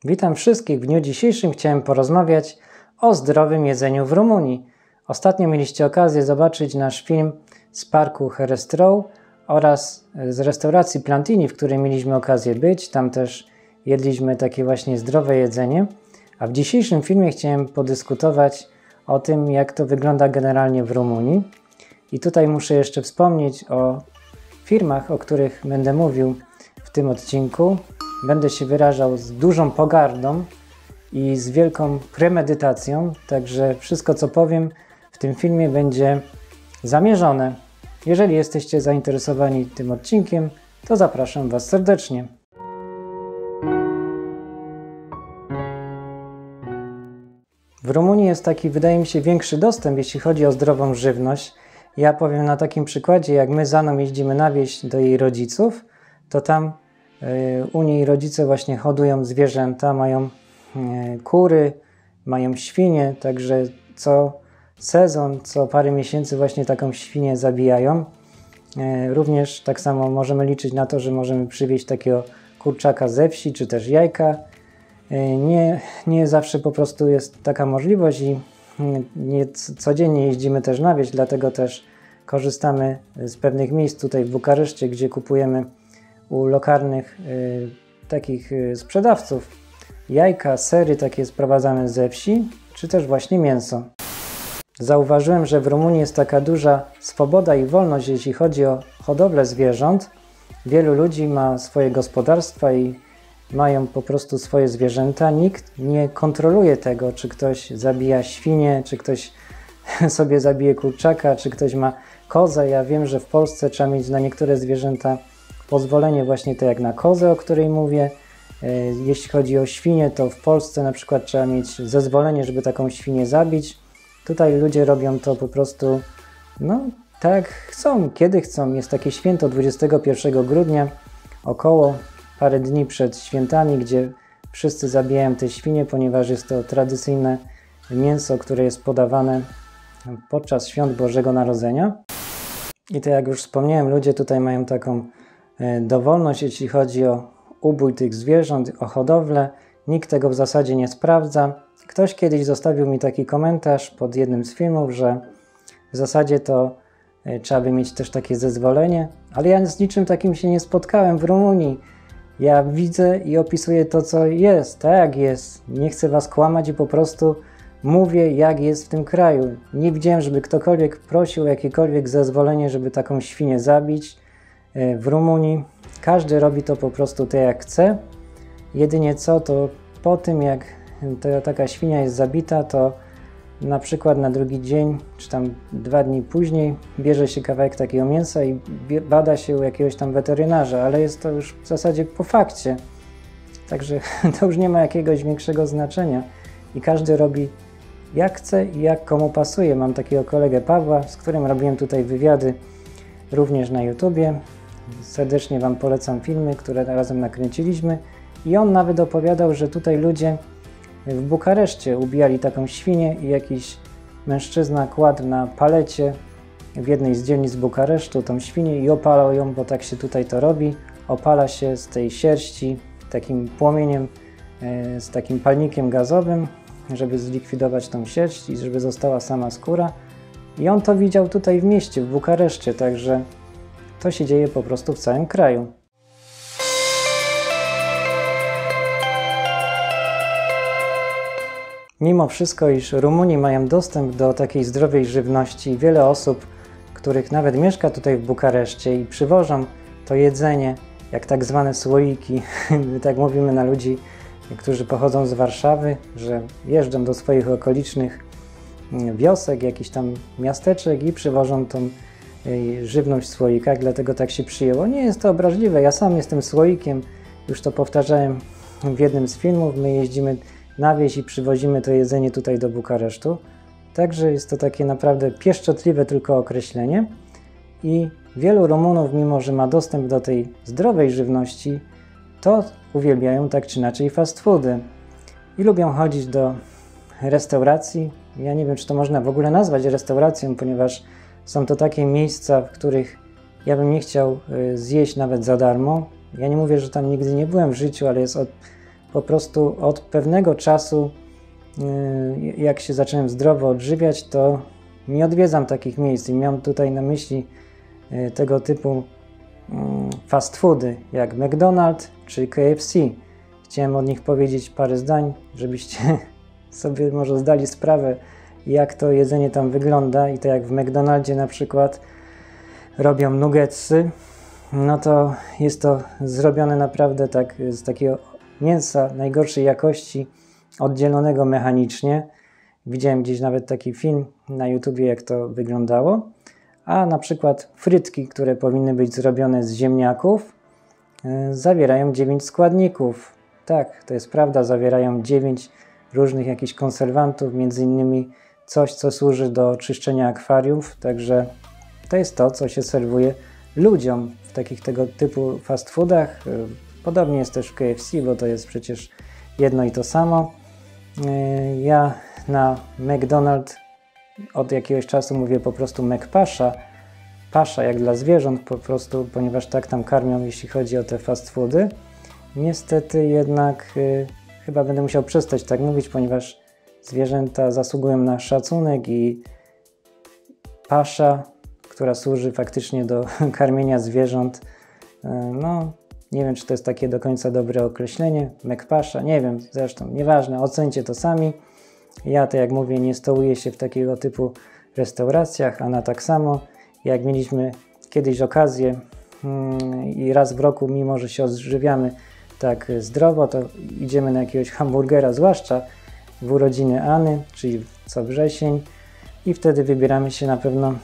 Witam wszystkich. W dniu dzisiejszym chciałem porozmawiać o zdrowym jedzeniu w Rumunii. Ostatnio mieliście okazję zobaczyć nasz film z parku Herăstrău oraz z restauracji Plantini, w której mieliśmy okazję być. Tam też jedliśmy takie właśnie zdrowe jedzenie. A w dzisiejszym filmie chciałem podyskutować o tym, jak to wygląda generalnie w Rumunii. I tutaj muszę jeszcze wspomnieć o firmach, o których będę mówił w tym odcinku. Będę się wyrażał z dużą pogardą i z wielką premedytacją, także wszystko co powiem w tym filmie będzie zamierzone. Jeżeli jesteście zainteresowani tym odcinkiem, to zapraszam Was serdecznie. W Rumunii jest taki, wydaje mi się, większy dostęp, jeśli chodzi o zdrową żywność. Ja powiem na takim przykładzie, jak my z Aną jeździmy na wieś do jej rodziców, to tam u niej rodzice właśnie hodują zwierzęta, mają kury, mają świnie, także co sezon, co parę miesięcy właśnie taką świnię zabijają. Również tak samo możemy liczyć na to, że możemy przywieźć takiego kurczaka ze wsi, czy też jajka. Nie zawsze po prostu jest taka możliwość i nie codziennie jeździmy też na wieś, dlatego też korzystamy z pewnych miejsc tutaj w Bukareszcie, gdzie kupujemy u lokalnych takich sprzedawców jajka, sery takie sprowadzane ze wsi, czy też właśnie mięso. Zauważyłem, że w Rumunii jest taka duża swoboda i wolność, jeśli chodzi o hodowlę zwierząt. Wielu ludzi ma swoje gospodarstwa i mają po prostu swoje zwierzęta. Nikt nie kontroluje tego, czy ktoś zabija świnię, czy ktoś sobie zabije kurczaka, czy ktoś ma kozę. Ja wiem, że w Polsce trzeba mieć na niektóre zwierzęta pozwolenie właśnie tak jak na kozę, o której mówię. Jeśli chodzi o świnie, to w Polsce na przykład trzeba mieć zezwolenie, żeby taką świnię zabić. Tutaj ludzie robią to po prostu, tak jak chcą, kiedy chcą. Jest takie święto 21 grudnia, około parę dni przed świętami, gdzie wszyscy zabijają te świnie, ponieważ jest to tradycyjne mięso, które jest podawane podczas świąt Bożego Narodzenia. I to jak już wspomniałem, ludzie tutaj mają taką dowolność, jeśli chodzi o ubój tych zwierząt, o hodowlę. Nikt tego w zasadzie nie sprawdza. Ktoś kiedyś zostawił mi taki komentarz pod jednym z filmów, że w zasadzie to trzeba by mieć też takie zezwolenie, ale ja z niczym takim się nie spotkałem w Rumunii. Ja widzę i opisuję to, co jest, tak jak jest. Nie chcę Was kłamać i po prostu mówię, jak jest w tym kraju. Nie widziałem, żeby ktokolwiek prosił o jakiekolwiek zezwolenie, żeby taką świnię zabić. W Rumunii każdy robi to po prostu tak, jak chce. Jedynie co, to po tym, jak taka świnia jest zabita, to na przykład na drugi dzień, czy tam 2 dni później bierze się kawałek takiego mięsa i bada się u jakiegoś tam weterynarza, ale jest to już w zasadzie po fakcie. Także to już nie ma jakiegoś większego znaczenia i każdy robi jak chce i jak komu pasuje. Mam takiego kolegę Pawła, z którym robiłem tutaj wywiady również na YouTubie. Serdecznie Wam polecam filmy, które razem nakręciliśmy i on nawet opowiadał, że tutaj ludzie w Bukareszcie ubijali taką świnię i jakiś mężczyzna kładł na palecie w jednej z dzielnic Bukaresztu tą świnię i opalał ją, bo tak się tutaj to robi. Opala się z tej sierści takim płomieniem, z takim palnikiem gazowym, żeby zlikwidować tą sierść i żeby została sama skóra. I on to widział tutaj w mieście, w Bukareszcie, także to się dzieje po prostu w całym kraju. Mimo wszystko, iż Rumuni mają dostęp do takiej zdrowej żywności, wiele osób, których nawet mieszka tutaj w Bukareszcie i przywożą to jedzenie, jak tak zwane słoiki, tak mówimy na ludzi, którzy pochodzą z Warszawy, że jeżdżą do swoich okolicznych wiosek, jakichś tam miasteczek i przywożą tą żywność w słoikach, dlatego tak się przyjęło. Nie jest to obraźliwe, ja sam jestem słoikiem, już to powtarzałem w jednym z filmów, my jeździmy na wieś i przywozimy to jedzenie tutaj do Bukaresztu, także jest to takie naprawdę pieszczotliwe tylko określenie i wielu Rumunów, mimo że ma dostęp do tej zdrowej żywności, to uwielbiają tak czy inaczej fast foody i lubią chodzić do restauracji. Ja nie wiem, czy to można w ogóle nazwać restauracją, ponieważ są to takie miejsca, w których ja bym nie chciał zjeść nawet za darmo. Ja nie mówię, że tam nigdy nie byłem w życiu, ale jest po prostu od pewnego czasu, jak się zacząłem zdrowo odżywiać, to nie odwiedzam takich miejsc i miałem tutaj na myśli tego typu fast foody jak McDonald's czy KFC. Chciałem od nich powiedzieć parę zdań, żebyście sobie może zdali sprawę, jak to jedzenie tam wygląda i to jak w McDonaldzie na przykład robią nuggetsy, no to jest to zrobione naprawdę tak z takiego mięsa najgorszej jakości, oddzielonego mechanicznie. Widziałem gdzieś nawet taki film na YouTubie, jak to wyglądało. A na przykład frytki, które powinny być zrobione z ziemniaków, zawierają 9 składników. Tak, to jest prawda, zawierają 9 różnych jakichś konserwantów, między innymi coś, co służy do czyszczenia akwariów, także to jest to, co się serwuje ludziom w takich tego typu fast foodach. Podobnie jest też w KFC, bo to jest przecież jedno i to samo. Ja na McDonald's od jakiegoś czasu mówię po prostu McPasha, pasza jak dla zwierząt po prostu, ponieważ tak tam karmią, jeśli chodzi o te fast foody. Niestety jednak chyba będę musiał przestać tak mówić, ponieważ zwierzęta zasługują na szacunek i pasza, która służy faktycznie do karmienia zwierząt, no nie wiem, czy to jest takie do końca dobre określenie, McPasha, nie wiem, zresztą nieważne, ocencie to sami. Ja, tak jak mówię, nie stołuję się w takiego typu restauracjach, a na tak samo, jak mieliśmy kiedyś okazję i raz w roku, mimo że się odżywiamy tak zdrowo, to idziemy na jakiegoś hamburgera, zwłaszcza w urodziny Any, czyli co wrzesień, i wtedy wybieramy się na pewno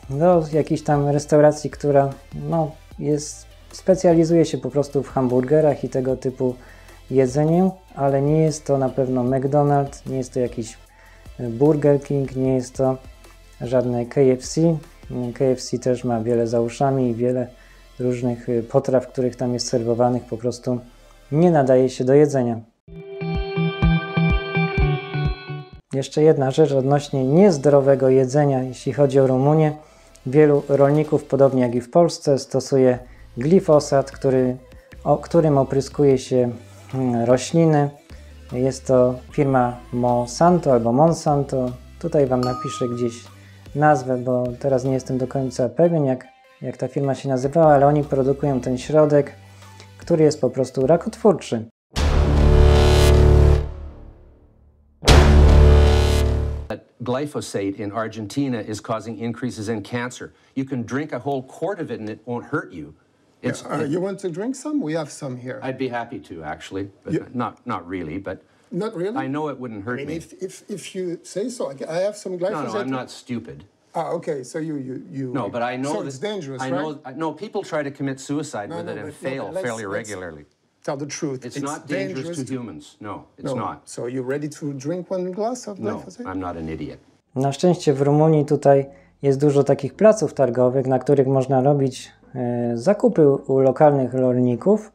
do jakiejś tam restauracji, która no, specjalizuje się po prostu w hamburgerach i tego typu jedzeniu, ale nie jest to na pewno McDonald's, nie jest to jakiś Burger King, nie jest to żadne KFC. KFC też ma wiele za uszami i wiele różnych potraw, których tam jest serwowanych, po prostu nie nadaje się do jedzenia. Jeszcze jedna rzecz odnośnie niezdrowego jedzenia, jeśli chodzi o Rumunię. Wielu rolników, podobnie jak i w Polsce, stosuje glifosat, którym opryskuje się rośliny. Jest to firma Monsanto albo Monsanto. Tutaj Wam napiszę gdzieś nazwę, bo teraz nie jestem do końca pewien, jak ta firma się nazywała, ale oni produkują ten środek, który jest po prostu rakotwórczy. Glyphosate in Argentina is causing increases in cancer. You can drink a whole quart of it and it won't hurt you. You want to drink some? We have some here. I'd be happy to, actually, but not really. But not really. I know it wouldn't hurt me. If you say so, I have some glyphosate. No, I'm not stupid. Okay. So you. No, but I know so it's dangerous, I right? know. No, people try to commit suicide with it and fail fairly regularly. Tell the truth. It's not dangerous to humans. No, it's not. So you're ready to drink one glass of glyphosate? No, I'm not an idiot. Na szczęście w Rumunii tutaj jest dużo takich placów targowych, na których można robić zakupy u lokalnych rolników.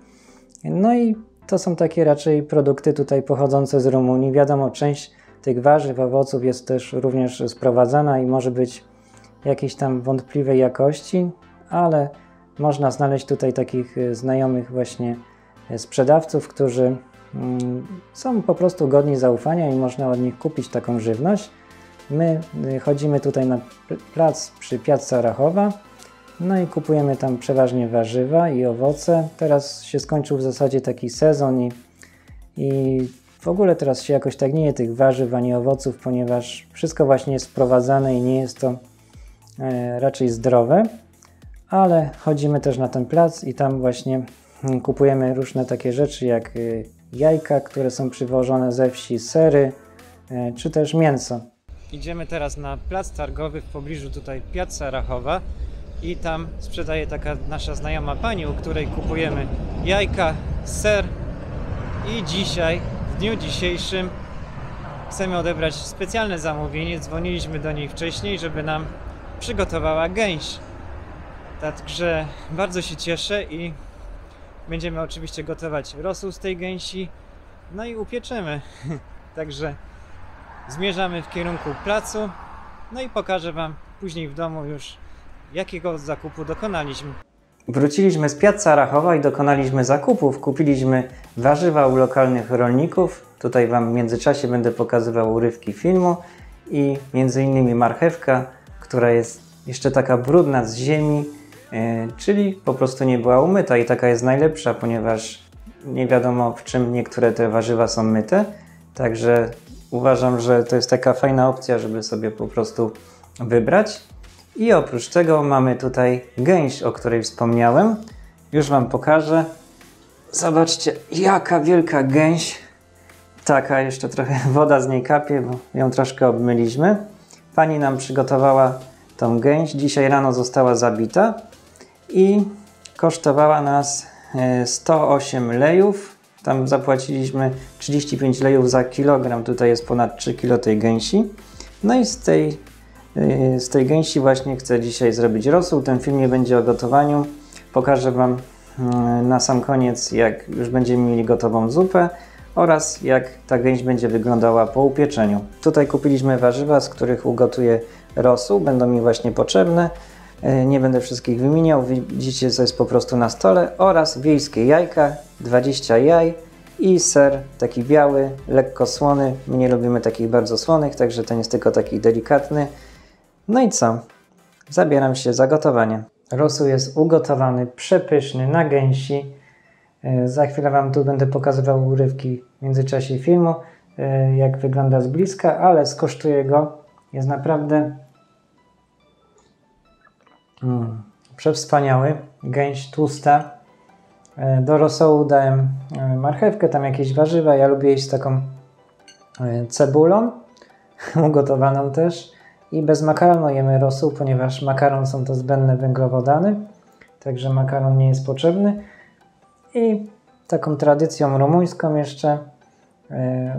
No i to są takie raczej produkty tutaj pochodzące z Rumunii. Wiadomo, część tych warzyw, owoców jest też również sprowadzana i może być jakiejś tam wątpliwej jakości, ale można znaleźć tutaj takich znajomych właśnie sprzedawców, którzy są po prostu godni zaufania i można od nich kupić taką żywność. My chodzimy tutaj na plac przy Piazza Rachowa, no i kupujemy tam przeważnie warzywa i owoce. Teraz się skończył w zasadzie taki sezon i w ogóle teraz się jakoś tak nie je tych warzyw ani owoców, ponieważ wszystko właśnie jest sprowadzane i nie jest to raczej zdrowe, ale chodzimy też na ten plac i tam właśnie kupujemy różne takie rzeczy jak jajka, które są przywożone ze wsi, sery, czy też mięso. Idziemy teraz na plac targowy w pobliżu tutaj Piazza Rachowa i tam sprzedaje taka nasza znajoma pani, u której kupujemy jajka, ser i dzisiaj, w dniu dzisiejszym chcemy odebrać specjalne zamówienie. Dzwoniliśmy do niej wcześniej, żeby nam przygotowała gęś. Także bardzo się cieszę i będziemy oczywiście gotować rosół z tej gęsi, no i upieczemy. Także zmierzamy w kierunku placu, no i pokażę Wam później w domu już, jakiego zakupu dokonaliśmy. Wróciliśmy z Piazza Rachowa i dokonaliśmy zakupów. Kupiliśmy warzywa u lokalnych rolników. Tutaj Wam w międzyczasie będę pokazywał urywki filmu i między innymi marchewka, która jest jeszcze taka brudna z ziemi, czyli po prostu nie była umyta i taka jest najlepsza, ponieważ nie wiadomo w czym niektóre te warzywa są myte. Także uważam, że to jest taka fajna opcja, żeby sobie po prostu wybrać. I oprócz tego mamy tutaj gęś, o której wspomniałem. Już Wam pokażę. Zobaczcie, jaka wielka gęś. Taka, jeszcze trochę woda z niej kapie, bo ją troszkę obmyliśmy. Pani nam przygotowała tą gęś. Dzisiaj rano została zabita i kosztowała nas 108 lejów. Tam zapłaciliśmy 35 lejów za kilogram. Tutaj jest ponad 3 kg tej gęsi. No i z tej gęsi właśnie chcę dzisiaj zrobić rosół. Ten film nie będzie o gotowaniu. Pokażę Wam na sam koniec, jak już będziemy mieli gotową zupę oraz jak ta gęś będzie wyglądała po upieczeniu. Tutaj kupiliśmy warzywa, z których ugotuję rosół. Będą mi właśnie potrzebne. Nie będę wszystkich wymieniał. Widzicie, co jest po prostu na stole. Oraz wiejskie jajka, 20 jaj i ser taki biały, lekko słony. My nie lubimy takich bardzo słonych, także ten jest tylko taki delikatny. No i co? Zabieram się za gotowanie. Rosół jest ugotowany, przepyszny, na gęsi. Za chwilę Wam tu będę pokazywał urywki w międzyczasie filmu, jak wygląda z bliska, ale skosztuję go. Jest naprawdę przewspaniały. Gęś tłusta. Do rosołu dałem marchewkę, tam jakieś warzywa. Ja lubię jeść z taką cebulą, ugotowaną też. I bez makaronu jemy rosół, ponieważ makaron są to zbędne węglowodany, także makaron nie jest potrzebny. I taką tradycją rumuńską jeszcze,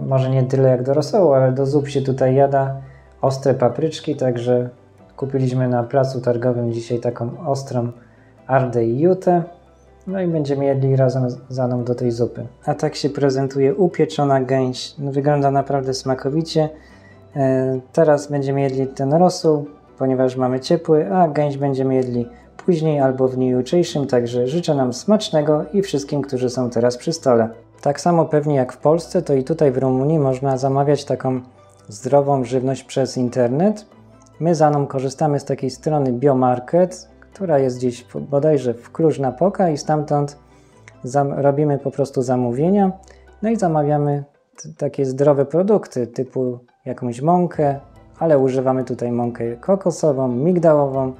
może nie tyle jak do rosołu, ale do zup się tutaj jada ostre papryczki, także kupiliśmy na placu targowym dzisiaj taką ostrą Ardę i Jutę. No i będziemy jedli razem z Aną do tej zupy. A tak się prezentuje upieczona gęś. No, wygląda naprawdę smakowicie. Teraz będziemy jedli ten rosół, ponieważ mamy ciepły, a gęś będziemy jedli później albo w dniu jutrzejszym, także życzę nam smacznego i wszystkim, którzy są teraz przy stole. Tak samo pewnie jak w Polsce, to i tutaj w Rumunii można zamawiać taką zdrową żywność przez internet. My z Aną korzystamy z takiej strony Biomarket, która jest gdzieś bodajże w Cluj-Napoca i stamtąd robimy po prostu zamówienia, no i zamawiamy takie zdrowe produkty typu jakąś mąkę, ale używamy tutaj mąkę kokosową, migdałową,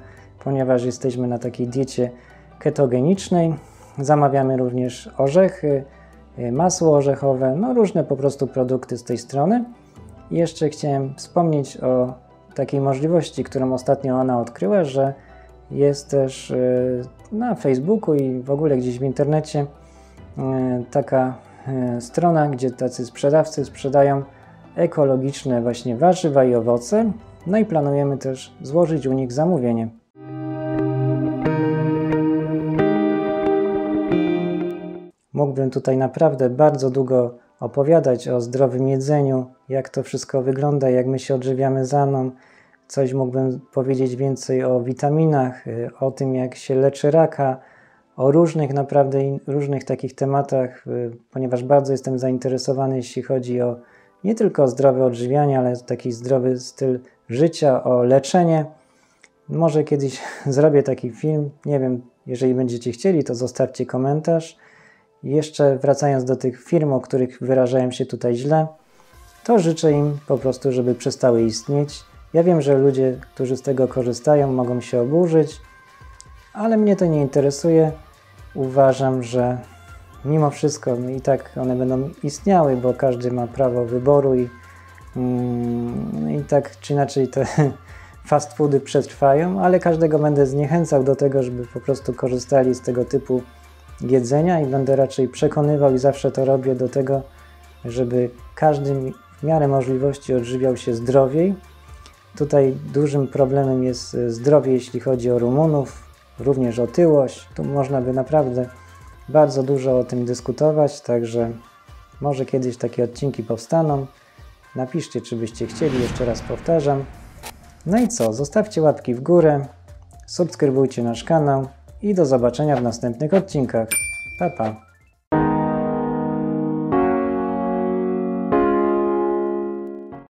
ponieważ jesteśmy na takiej diecie ketogenicznej. Zamawiamy również orzechy, masło orzechowe, no różne po prostu produkty z tej strony. I jeszcze chciałem wspomnieć o takiej możliwości, którą ostatnio ona odkryła, że jest też na Facebooku i w ogóle gdzieś w internecie taka strona, gdzie tacy sprzedawcy sprzedają ekologiczne właśnie warzywa i owoce. No i planujemy też złożyć u nich zamówienie. Mógłbym tutaj naprawdę bardzo długo opowiadać o zdrowym jedzeniu, jak to wszystko wygląda, jak my się odżywiamy z Aną. Coś mógłbym powiedzieć więcej o witaminach, o tym, jak się leczy raka, o różnych naprawdę różnych takich tematach, ponieważ bardzo jestem zainteresowany, jeśli chodzi o nie tylko o zdrowe odżywianie, ale taki zdrowy styl życia, o leczenie. Może kiedyś zrobię taki film, nie wiem, jeżeli będziecie chcieli, to zostawcie komentarz. Jeszcze wracając do tych firm, o których wyrażałem się tutaj źle, to życzę im po prostu, żeby przestały istnieć. Ja wiem, że ludzie, którzy z tego korzystają, mogą się oburzyć, ale mnie to nie interesuje. Uważam, że mimo wszystko i tak one będą istniały, bo każdy ma prawo wyboru i tak czy inaczej te fast foody przetrwają, ale każdego będę zniechęcał do tego, żeby po prostu korzystali z tego typu jedzenia i będę raczej przekonywał i zawsze to robię do tego, żeby każdy w miarę możliwości odżywiał się zdrowiej. Tutaj dużym problemem jest zdrowie, jeśli chodzi o Rumunów, również otyłość. Tu można by naprawdę bardzo dużo o tym dyskutować, także może kiedyś takie odcinki powstaną. Napiszcie, czy byście chcieli, jeszcze raz powtarzam. No i co? Zostawcie łapki w górę, subskrybujcie nasz kanał i do zobaczenia w następnych odcinkach. Pa, pa.